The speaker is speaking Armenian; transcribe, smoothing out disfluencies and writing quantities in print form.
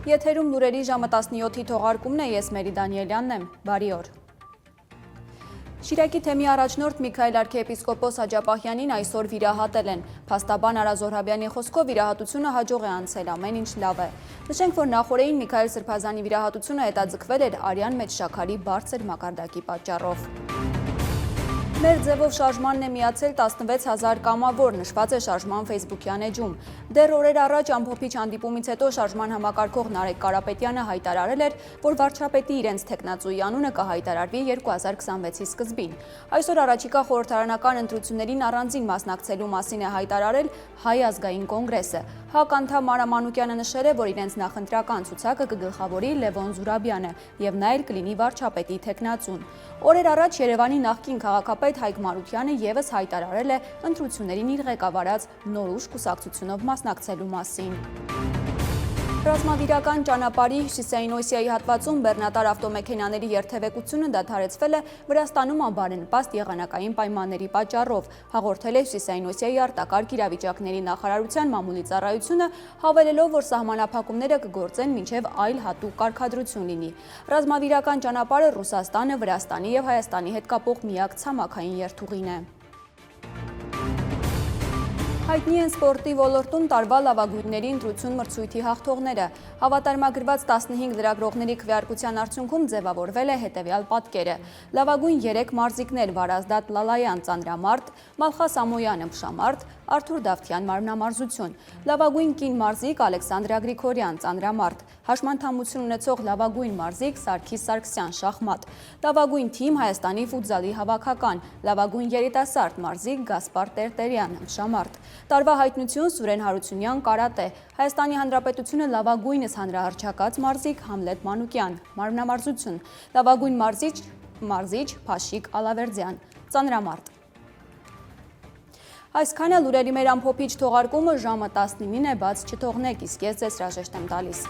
Եթերում լուրերի ժամը 17-ի թողարկումն է, ես Մերի Դանիելյանն եմ, բարի օր։ Շիրակի թեմի առաջնորդ Միքայել արքեպիսկոպոս Հաջապահյանին այսօր վիրահատել են։ Փաստաբան Արա Զոհրաբյանի խոսքով վիրահատությունը հաջող է անցել, ամեն ինչ լավ է։ Նշենք, որ նախորդին Միքայել Սրբազանի վիրահատությունը հետաձգվել էր արյան մեջ շաքարի բարձր մակարդակի պատճառով։ Մեր ձևով շարժմանն է միացել 16,000 կամավոր, նշված է շարժման ֆեյսբուքյան էջում։ Դեռ օրեր առաջ ամփոփիչ հանդիպումից հետո շարժման համակարգող Նարեկ Կարապետյանը հայտարարել էր, որ վարչապետի իրենց թեկնածուի անունը կհայտարարվի 2026-ի սկզբին։ Այսօր առաջիկա խորհրդարանական ընտրություններին առանձին մասնակցելու մասին է հայտարարել Հայ ազգային կոնգրեսը։ ՀԱԿ անդամ Մարա Մանուկյանը նշել է, որ իրենց նախընտրական ցուցակը կգլխավորի Լևոն Զուրաբյանը եւ նա էլ կլինի վարչապետի թեկնածուն։ Օրեր առաջ Երևանի նախկին քաղաքապետ Հայկ Մարուկյանը եւս հայտարարել է ընտրություններին իր ղեկավարած Նորուշ կուսակցությունով մասնակցելու մասին։ Ռազմավիրական ճանապարհի Հյուսիսային Օսիայի հատվածում բեռնատար ավտոմեքենաների երթևեկությունը դադարեցվել է Վրաստանում անբարենպաստ եղանակային պայմանների պատճառով, հաղորդել է Հյուսիսային Օսիայի արտակարգ իրավիճակների նախարարության մամուլի ծառայությունը, հավելելով, որ սահմանափակումները կգործեն մինչև այլ հատուկ կարգադրություն լինի։ Ռազմավիրական ճանապարհը Ռուսաստանը, Վրաստանի եւ Հայաստանի հետ կապող միակ ցամաքային երթուղին է։ Հայտնի են սպորտի ոլորտում տարվա լավագույնների ընտրություն մրցույթի հաղթողները։ Հավատարմագրված 15 լրագրողների քվեարկության արդյունքում ձևավորվել է հետևյալ պատկերը։ Լավագույն 3 մարզիկներ՝ Վարազդատ Լալայան ծանրամարտ, Մալխաս Ամոյանը փշամարտ, Արթուր Դավթյան մարմնամարզություն։ Լավագույն կին մարզիկ Ալեքսանդրա Գրիգորյան ծանրամարտ, հաշմանդամություն ունեցող լավագույն մարզիկ Սարգիս Սարգսյան շախմատ, լավագույն թիմ Հայաստանի ֆուտզալի հավաքական, լավագույն երիտասարդ մարզիկ Գասպար Տերտերյան փշամարտ։ Տարվա հայտնություն Սուրեն Հարությունյան կարատե, Հայաստանի Հանրապետությունը լավագույնս հանրահռչակած մարզիկ Համլետ Մանուկյան, մարմնամարզություն, լավագույն մարզիչ Փաշիկ Ալավերդյան, ծանրամարտ։ Այսքանը լուրերի մեր ամփոփիչ թողարկումը ժամը 19-ին է, բաց չթողնեք, իսկ ես ձեզ հրաժեշտ եմ տալիս։